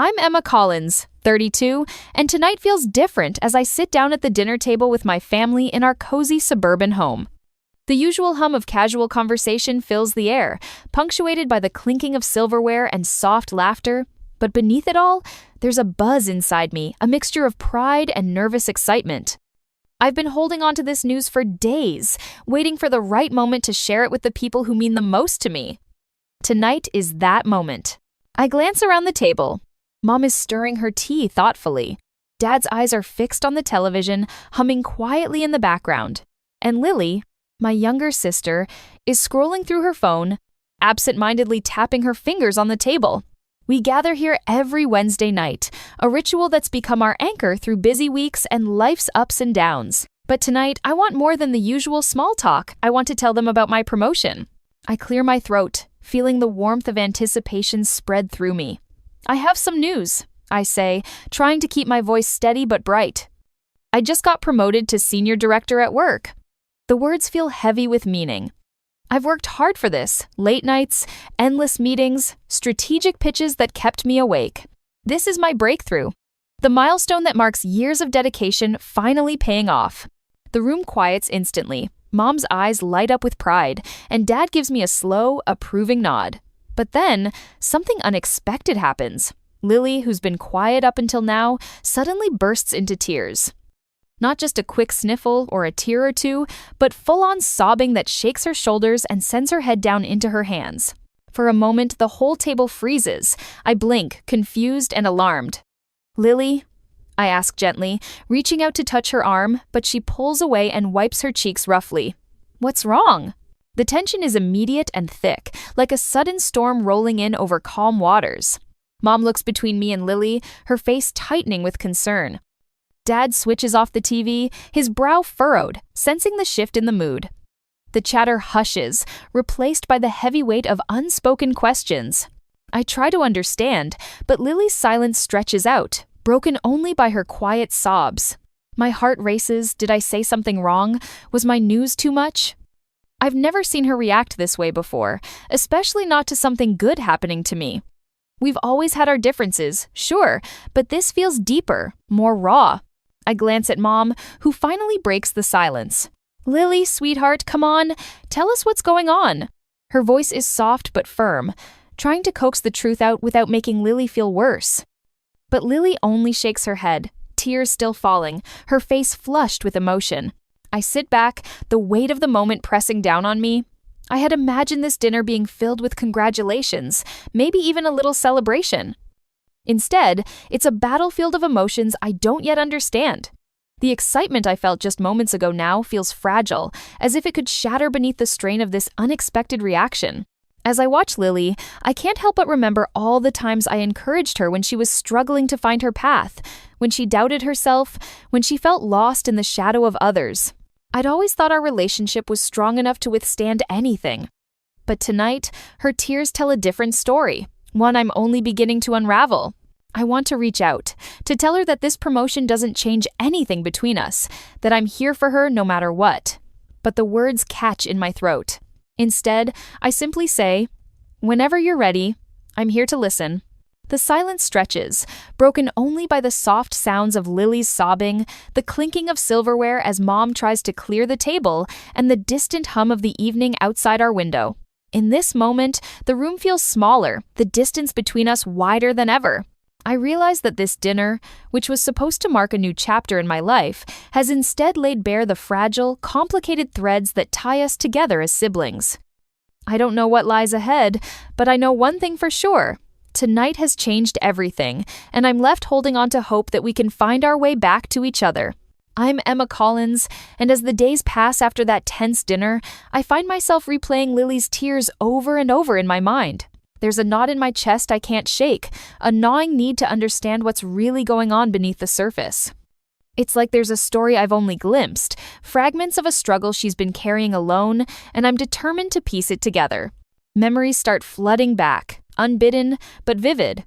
I'm Emma Collins, 32, and tonight feels different as I sit down at the dinner table with my family in our cozy suburban home. The usual hum of casual conversation fills the air, punctuated by the clinking of silverware and soft laughter, but beneath it all, there's a buzz inside me, a mixture of pride and nervous excitement. I've been holding on to this news for days, waiting for the right moment to share it with the people who mean the most to me. Tonight is that moment. I glance around the table. Mom is stirring her tea thoughtfully. Dad's eyes are fixed on the television, humming quietly in the background. And Lily, my younger sister, is scrolling through her phone, absent-mindedly tapping her fingers on the table. We gather here every Wednesday night, a ritual that's become our anchor through busy weeks and life's ups and downs. But tonight, I want more than the usual small talk. I want to tell them about my promotion. I clear my throat, feeling the warmth of anticipation spread through me. I have some news, I say, trying to keep my voice steady but bright. I just got promoted to senior director at work. The words feel heavy with meaning. I've worked hard for this, late nights, endless meetings, strategic pitches that kept me awake. This is my breakthrough, the milestone that marks years of dedication finally paying off. The room quiets instantly. Mom's eyes light up with pride, and Dad gives me a slow, approving nod. But then, something unexpected happens. Lily, who's been quiet up until now, suddenly bursts into tears. Not just a quick sniffle or a tear or two, but full-on sobbing that shakes her shoulders and sends her head down into her hands. For a moment, the whole table freezes. I blink, confused and alarmed. "Lily?" I ask gently, reaching out to touch her arm, but she pulls away and wipes her cheeks roughly. "What's wrong?" The tension is immediate and thick, like a sudden storm rolling in over calm waters. Mom looks between me and Lily, her face tightening with concern. Dad switches off the TV, his brow furrowed, sensing the shift in the mood. The chatter hushes, replaced by the heavy weight of unspoken questions. I try to understand, but Lily's silence stretches out, broken only by her quiet sobs. My heart races. Did I say something wrong? Was my news too much? I've never seen her react this way before, especially not to something good happening to me. We've always had our differences, sure, but this feels deeper, more raw. I glance at Mom, who finally breaks the silence. "Lily, sweetheart, come on, tell us what's going on." Her voice is soft but firm, trying to coax the truth out without making Lily feel worse. But Lily only shakes her head, tears still falling, her face flushed with emotion. I sit back, the weight of the moment pressing down on me. I had imagined this dinner being filled with congratulations, maybe even a little celebration. Instead, it's a battlefield of emotions I don't yet understand. The excitement I felt just moments ago now feels fragile, as if it could shatter beneath the strain of this unexpected reaction. As I watch Lily, I can't help but remember all the times I encouraged her when she was struggling to find her path, when she doubted herself, when she felt lost in the shadow of others. I'd always thought our relationship was strong enough to withstand anything. But tonight, her tears tell a different story, one I'm only beginning to unravel. I want to reach out, to tell her that this promotion doesn't change anything between us, that I'm here for her no matter what. But the words catch in my throat. Instead, I simply say, "Whenever you're ready, I'm here to listen." The silence stretches, broken only by the soft sounds of Lily's sobbing, the clinking of silverware as Mom tries to clear the table, and the distant hum of the evening outside our window. In this moment, the room feels smaller, the distance between us wider than ever. I realize that this dinner, which was supposed to mark a new chapter in my life, has instead laid bare the fragile, complicated threads that tie us together as siblings. I don't know what lies ahead, but I know one thing for sure. Tonight has changed everything, and I'm left holding on to hope that we can find our way back to each other. I'm Emma Collins, and as the days pass after that tense dinner, I find myself replaying Lily's tears over and over in my mind. There's a knot in my chest I can't shake, a gnawing need to understand what's really going on beneath the surface. It's like there's a story I've only glimpsed, fragments of a struggle she's been carrying alone, and I'm determined to piece it together. Memories start flooding back, unbidden but vivid.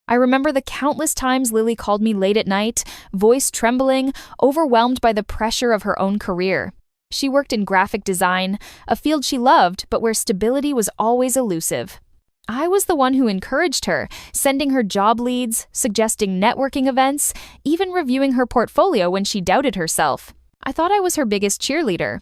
I remember the countless times Lily called me late at night, voice trembling, overwhelmed by the pressure of her own career. She worked in graphic design, a field she loved but where stability was always elusive. I was the one who encouraged her, sending her job leads, suggesting networking events, even reviewing her portfolio when she doubted herself. I thought I was her biggest cheerleader.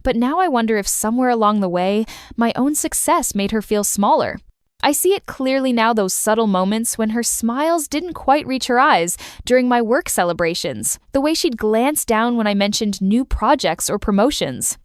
But now I wonder if somewhere along the way, my own success made her feel smaller. I see it clearly now, those subtle moments when her smiles didn't quite reach her eyes during my work celebrations, the way she'd glance down when I mentioned new projects or promotions.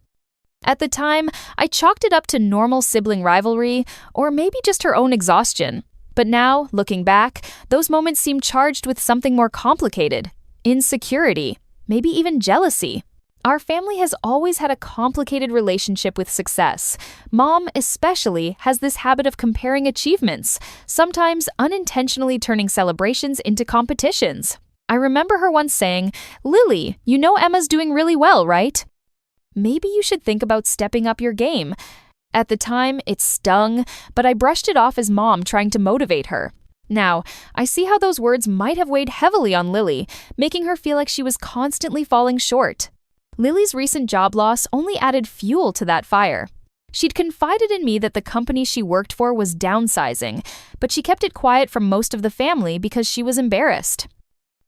At the time, I chalked it up to normal sibling rivalry, or maybe just her own exhaustion. But now, looking back, those moments seem charged with something more complicated: insecurity, maybe even jealousy. Our family has always had a complicated relationship with success. Mom, especially, has this habit of comparing achievements, sometimes unintentionally turning celebrations into competitions. I remember her once saying, "Lily, you know Emma's doing really well, right? Maybe you should think about stepping up your game." At the time, it stung, but I brushed it off as Mom trying to motivate her. Now, I see how those words might have weighed heavily on Lily, making her feel like she was constantly falling short. Lily's recent job loss only added fuel to that fire. She'd confided in me that the company she worked for was downsizing, but she kept it quiet from most of the family because she was embarrassed.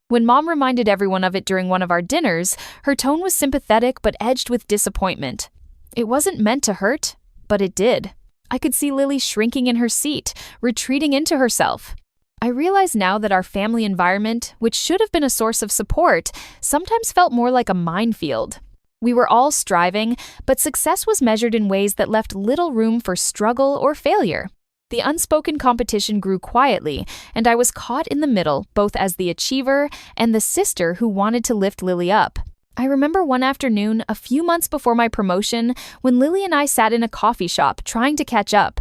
When Mom reminded everyone of it during one of our dinners, her tone was sympathetic but edged with disappointment. It wasn't meant to hurt, but it did. I could see Lily shrinking in her seat, retreating into herself. I realize now that our family environment, which should have been a source of support, sometimes felt more like a minefield. We were all striving, but success was measured in ways that left little room for struggle or failure. The unspoken competition grew quietly, and I was caught in the middle, both as the achiever and the sister who wanted to lift Lily up. I remember one afternoon, a few months before my promotion, when Lily and I sat in a coffee shop trying to catch up.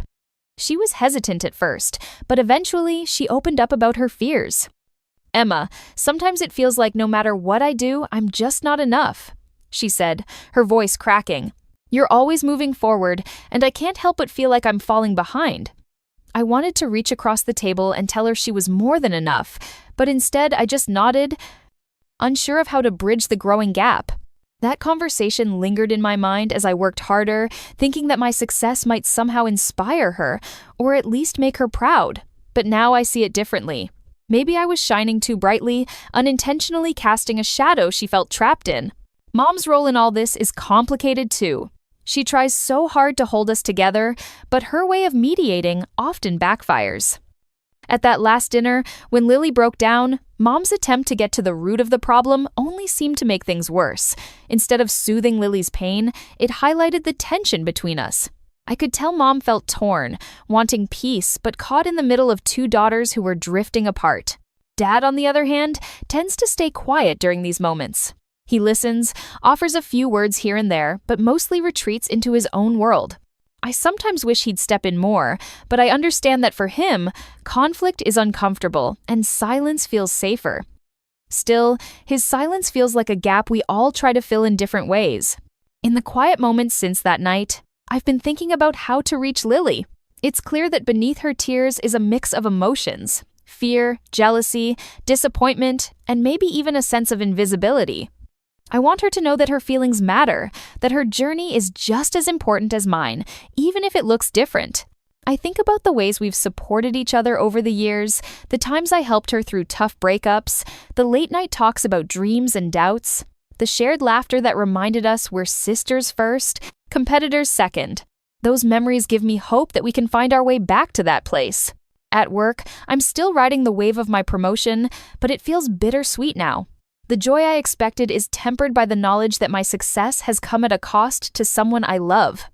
She was hesitant at first, but eventually she opened up about her fears. "Emma, sometimes it feels like no matter what I do, I'm just not enough," she said, her voice cracking. "You're always moving forward, and I can't help but feel like I'm falling behind." I wanted to reach across the table and tell her she was more than enough, but instead I just nodded, unsure of how to bridge the growing gap. That conversation lingered in my mind as I worked harder, thinking that my success might somehow inspire her, or at least make her proud. But now I see it differently. Maybe I was shining too brightly, unintentionally casting a shadow she felt trapped in. Mom's role in all this is complicated too. She tries so hard to hold us together, but her way of mediating often backfires. At that last dinner, when Lily broke down, Mom's attempt to get to the root of the problem only seemed to make things worse. Instead of soothing Lily's pain, it highlighted the tension between us. I could tell Mom felt torn, wanting peace, but caught in the middle of two daughters who were drifting apart. Dad, on the other hand, tends to stay quiet during these moments. He listens, offers a few words here and there, but mostly retreats into his own world. I sometimes wish he'd step in more, but I understand that for him, conflict is uncomfortable and silence feels safer. Still, his silence feels like a gap we all try to fill in different ways. In the quiet moments since that night, I've been thinking about how to reach Lily. It's clear that beneath her tears is a mix of emotions: fear, jealousy, disappointment, and maybe even a sense of invisibility. I want her to know that her feelings matter, that her journey is just as important as mine, even if it looks different. I think about the ways we've supported each other over the years, the times I helped her through tough breakups, the late-night talks about dreams and doubts, the shared laughter that reminded us we're sisters first, competitors second. Those memories give me hope that we can find our way back to that place. At work, I'm still riding the wave of my promotion, but it feels bittersweet now. The joy I expected is tempered by the knowledge that my success has come at a cost to someone I love.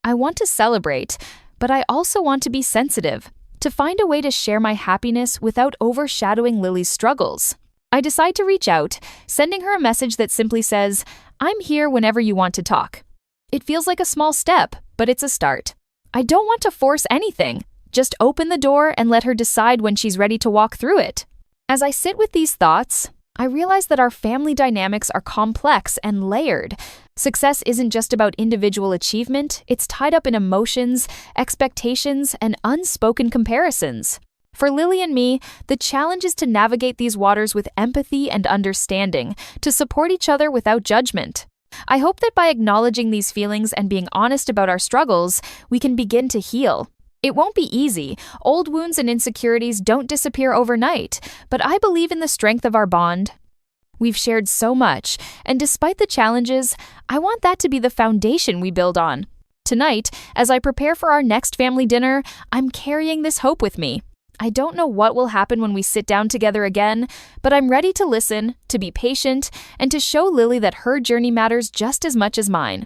I want to celebrate, but I also want to be sensitive, to find a way to share my happiness without overshadowing Lily's struggles. I decide to reach out, sending her a message that simply says, "I'm here whenever you want to talk." It feels like a small step, but it's a start. I don't want to force anything, just open the door and let her decide when she's ready to walk through it. As I sit with these thoughts, I realize that our family dynamics are complex and layered. Success isn't just about individual achievement, it's tied up in emotions, expectations, and unspoken comparisons. For Lily and me, the challenge is to navigate these waters with empathy and understanding, to support each other without judgment. I hope that by acknowledging these feelings and being honest about our struggles, we can begin to heal. It won't be easy. Old wounds and insecurities don't disappear overnight, but I believe in the strength of our bond. We've shared so much, and despite the challenges, I want that to be the foundation we build on. Tonight, as I prepare for our next family dinner, I'm carrying this hope with me. I don't know what will happen when we sit down together again, but I'm ready to listen, to be patient, and to show Lily that her journey matters just as much as mine.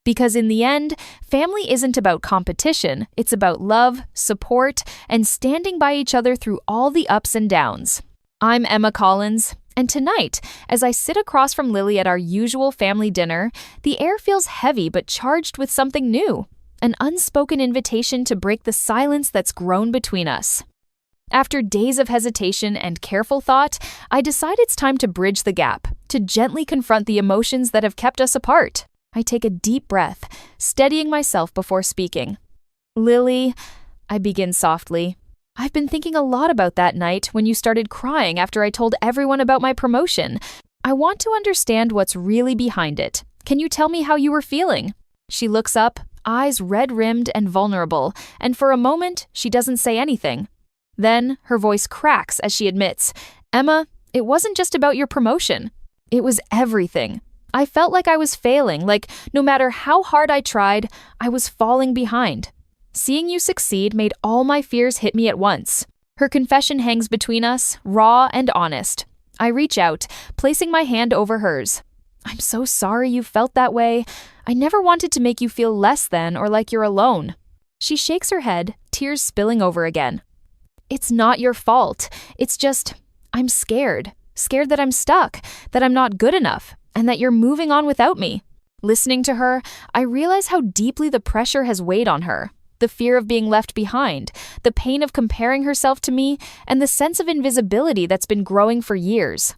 Because in the end, family isn't about competition, it's about love, support, and standing by each other through all the ups and downs. I'm Emma Collins, and tonight, as I sit across from Lily at our usual family dinner, the air feels heavy but charged with something new, an unspoken invitation to break the silence that's grown between us. After days of hesitation and careful thought, I decide it's time to bridge the gap, to gently confront the emotions that have kept us apart. I take a deep breath, steadying myself before speaking. Lily, I begin softly. I've been thinking a lot about that night when you started crying after I told everyone about my promotion. I want to understand what's really behind it. Can you tell me how you were feeling? She looks up, eyes red-rimmed and vulnerable, and for a moment, she doesn't say anything. Then, her voice cracks as she admits, Emma, it wasn't just about your promotion. It was everything. I felt like I was failing, like no matter how hard I tried, I was falling behind. Seeing you succeed made all my fears hit me at once. Her confession hangs between us, raw and honest. I reach out, placing my hand over hers. I'm so sorry you felt that way. I never wanted to make you feel less than or like you're alone. She shakes her head, tears spilling over again. It's not your fault. It's just, I'm scared. Scared that I'm stuck, that I'm not good enough, and that you're moving on without me. Listening to her, I realize how deeply the pressure has weighed on her. The fear of being left behind, the pain of comparing herself to me, and the sense of invisibility that's been growing for years.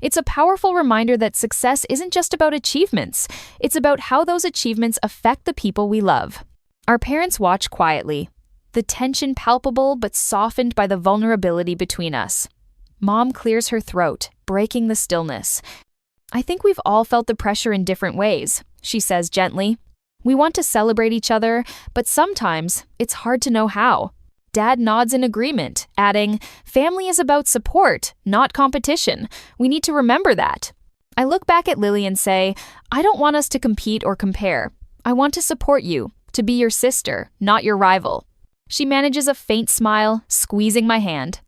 It's a powerful reminder that success isn't just about achievements. It's about how those achievements affect the people we love. Our parents watch quietly, the tension palpable but softened by the vulnerability between us. Mom clears her throat, breaking the stillness. I think we've all felt the pressure in different ways, she says gently. We want to celebrate each other, but sometimes it's hard to know how. Dad nods in agreement, adding, family is about support, not competition. We need to remember that. I look back at Lily and say, I don't want us to compete or compare. I want to support you, to be your sister, not your rival. She manages a faint smile, squeezing my hand.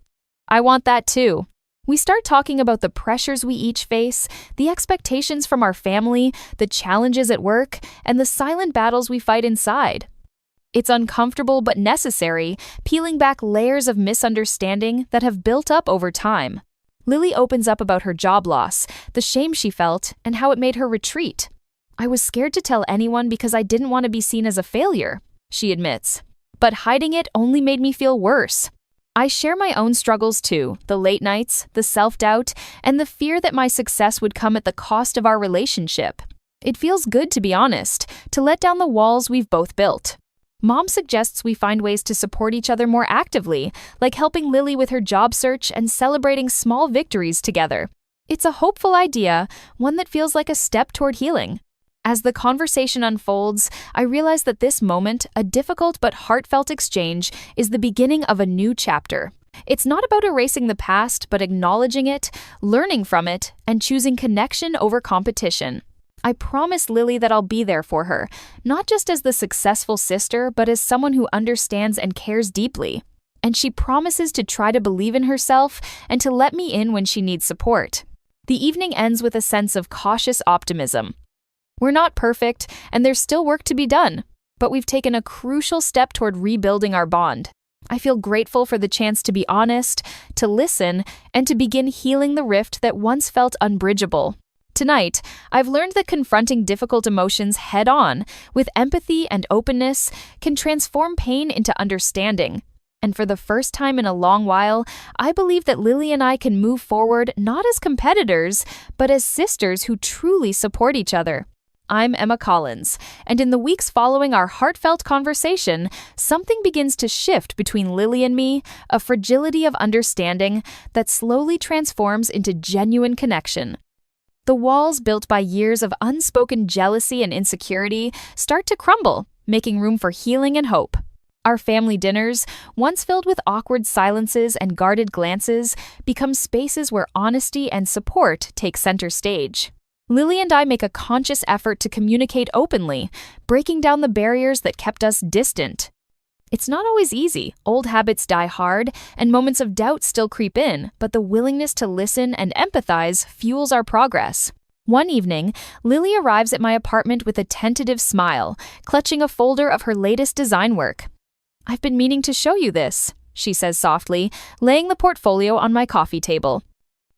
I want that too. We start talking about the pressures we each face, the expectations from our family, the challenges at work, and the silent battles we fight inside. It's uncomfortable but necessary, peeling back layers of misunderstanding that have built up over time. Lily opens up about her job loss, the shame she felt, and how it made her retreat. I was scared to tell anyone because I didn't want to be seen as a failure, she admits. But hiding it only made me feel worse. I share my own struggles too, the late nights, the self-doubt, and the fear that my success would come at the cost of our relationship. It feels good to be honest, to let down the walls we've both built. Mom suggests we find ways to support each other more actively, like helping Lily with her job search and celebrating small victories together. It's a hopeful idea, one that feels like a step toward healing. As the conversation unfolds, I realize that this moment, a difficult but heartfelt exchange, is the beginning of a new chapter. It's not about erasing the past, but acknowledging it, learning from it, and choosing connection over competition. I promise Lily that I'll be there for her, not just as the successful sister, but as someone who understands and cares deeply. And she promises to try to believe in herself and to let me in when she needs support. The evening ends with a sense of cautious optimism. We're not perfect, and there's still work to be done, but we've taken a crucial step toward rebuilding our bond. I feel grateful for the chance to be honest, to listen, and to begin healing the rift that once felt unbridgeable. Tonight, I've learned that confronting difficult emotions head-on, with empathy and openness, can transform pain into understanding. And for the first time in a long while, I believe that Lily and I can move forward not as competitors, but as sisters who truly support each other. I'm Emma Collins, and in the weeks following our heartfelt conversation, something begins to shift between Lily and me, a fragility of understanding that slowly transforms into genuine connection. The walls built by years of unspoken jealousy and insecurity start to crumble, making room for healing and hope. Our family dinners, once filled with awkward silences and guarded glances, become spaces where honesty and support take center stage. Lily and I make a conscious effort to communicate openly, breaking down the barriers that kept us distant. It's not always easy. Old habits die hard, and moments of doubt still creep in, but the willingness to listen and empathize fuels our progress. One evening, Lily arrives at my apartment with a tentative smile, clutching a folder of her latest design work. "I've been meaning to show you this," she says softly, laying the portfolio on my coffee table.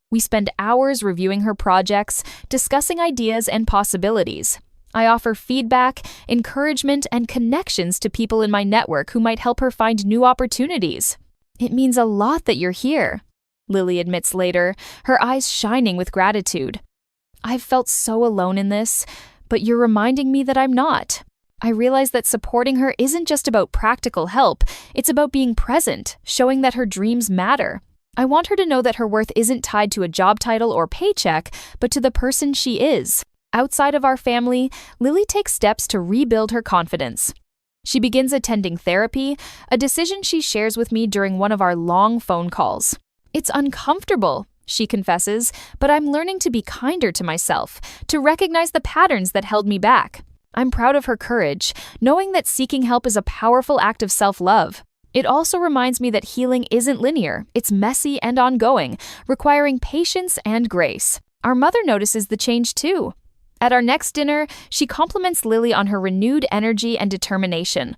We spend hours reviewing her projects, discussing ideas and possibilities. I offer feedback, encouragement, and connections to people in my network who might help her find new opportunities. "It means a lot that you're here," Lily admits later, her eyes shining with gratitude. "I've felt so alone in this, but you're reminding me that I'm not. I realize that supporting her isn't just about practical help, it's about being present, showing that her dreams matter. I want her to know that her worth isn't tied to a job title or paycheck, but to the person she is." Outside of our family, Lily takes steps to rebuild her confidence. She begins attending therapy, a decision she shares with me during one of our long phone calls. "It's uncomfortable," she confesses, "but I'm learning to be kinder to myself, to recognize the patterns that held me back." I'm proud of her courage, knowing that seeking help is a powerful act of self-love. It also reminds me that healing isn't linear, it's messy and ongoing, requiring patience and grace. Our mother notices the change too. At our next dinner, she compliments Lily on her renewed energy and determination.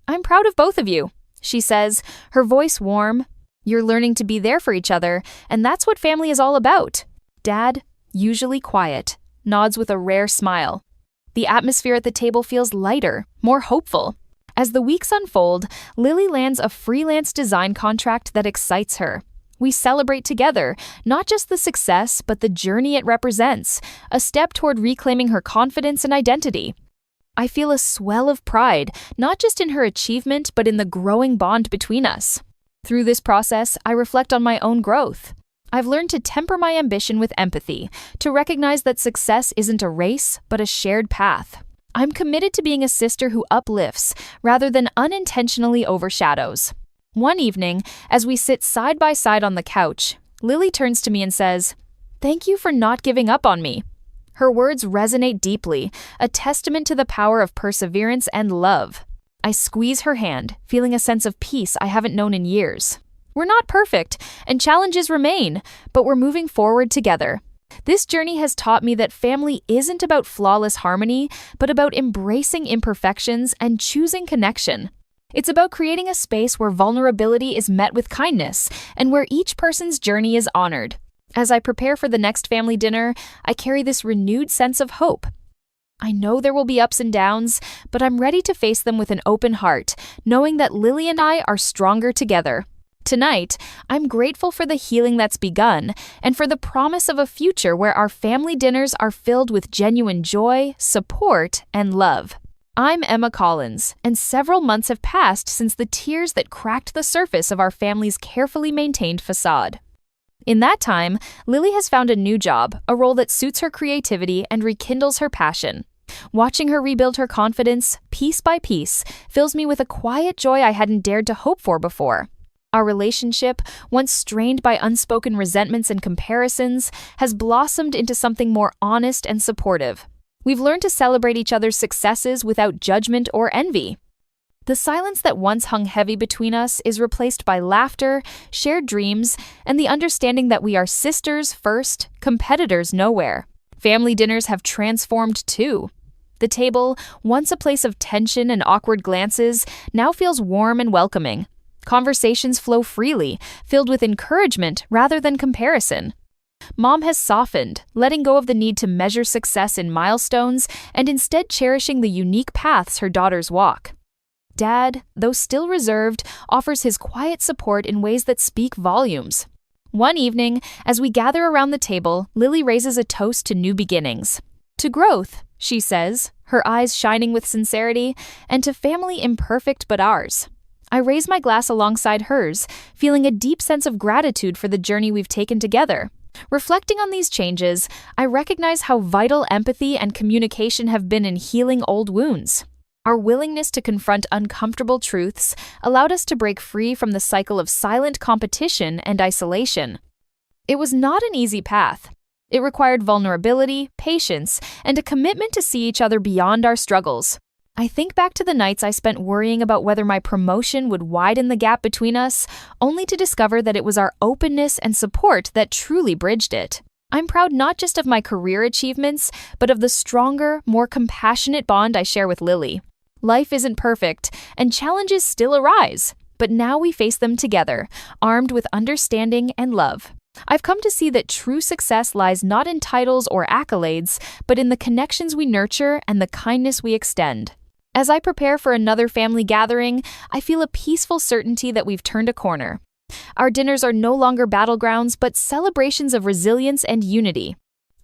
"I'm proud of both of you," she says, her voice warm. "You're learning to be there for each other, and that's what family is all about." Dad, usually quiet, nods with a rare smile. The atmosphere at the table feels lighter, more hopeful. As the weeks unfold, Lily lands a freelance design contract that excites her. We celebrate together, not just the success, but the journey it represents, a step toward reclaiming her confidence and identity. I feel a swell of pride, not just in her achievement, but in the growing bond between us. Through this process, I reflect on my own growth. I've learned to temper my ambition with empathy, to recognize that success isn't a race, but a shared path. I'm committed to being a sister who uplifts, rather than unintentionally overshadows. One evening, as we sit side by side on the couch, Lily turns to me and says, "Thank you for not giving up on me." Her words resonate deeply, a testament to the power of perseverance and love. I squeeze her hand, feeling a sense of peace I haven't known in years. We're not perfect, and challenges remain, but we're moving forward together. This journey has taught me that family isn't about flawless harmony, but about embracing imperfections and choosing connection. It's about creating a space where vulnerability is met with kindness, and where each person's journey is honored. As I prepare for the next family dinner, I carry this renewed sense of hope. I know there will be ups and downs, but I'm ready to face them with an open heart, knowing that Lily and I are stronger together. Tonight, I'm grateful for the healing that's begun and for the promise of a future where our family dinners are filled with genuine joy, support, and love. I'm Emma Collins, and several months have passed since the tears that cracked the surface of our family's carefully maintained facade. In that time, Lily has found a new job, a role that suits her creativity and rekindles her passion. Watching her rebuild her confidence, piece by piece, fills me with a quiet joy I hadn't dared to hope for before. Our relationship, once strained by unspoken resentments and comparisons, has blossomed into something more honest and supportive. We've learned to celebrate each other's successes without judgment or envy. The silence that once hung heavy between us is replaced by laughter, shared dreams, and the understanding that we are sisters first, competitors nowhere. Family dinners have transformed too. The table, once a place of tension and awkward glances, now feels warm and welcoming. Conversations flow freely, filled with encouragement rather than comparison. Mom has softened, letting go of the need to measure success in milestones and instead cherishing the unique paths her daughters walk. Dad, though still reserved, offers his quiet support in ways that speak volumes. One evening, as we gather around the table, Lily raises a toast to new beginnings. To growth, she says, her eyes shining with sincerity, and to family imperfect but ours. I raise my glass alongside hers, feeling a deep sense of gratitude for the journey we've taken together. Reflecting on these changes, I recognize how vital empathy and communication have been in healing old wounds. Our willingness to confront uncomfortable truths allowed us to break free from the cycle of silent competition and isolation. It was not an easy path. It required vulnerability, patience, and a commitment to see each other beyond our struggles. I think back to the nights I spent worrying about whether my promotion would widen the gap between us, only to discover that it was our openness and support that truly bridged it. I'm proud not just of my career achievements, but of the stronger, more compassionate bond I share with Lily. Life isn't perfect, and challenges still arise, but now we face them together, armed with understanding and love. I've come to see that true success lies not in titles or accolades, but in the connections we nurture and the kindness we extend. As I prepare for another family gathering, I feel a peaceful certainty that we've turned a corner. Our dinners are no longer battlegrounds, but celebrations of resilience and unity.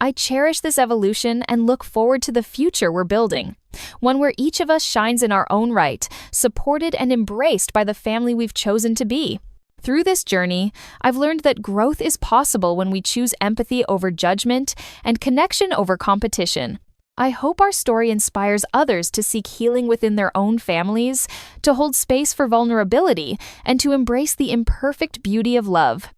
I cherish this evolution and look forward to the future we're building, one where each of us shines in our own right, supported and embraced by the family we've chosen to be. Through this journey, I've learned that growth is possible when we choose empathy over judgment and connection over competition. I hope our story inspires others to seek healing within their own families, to hold space for vulnerability, and to embrace the imperfect beauty of love.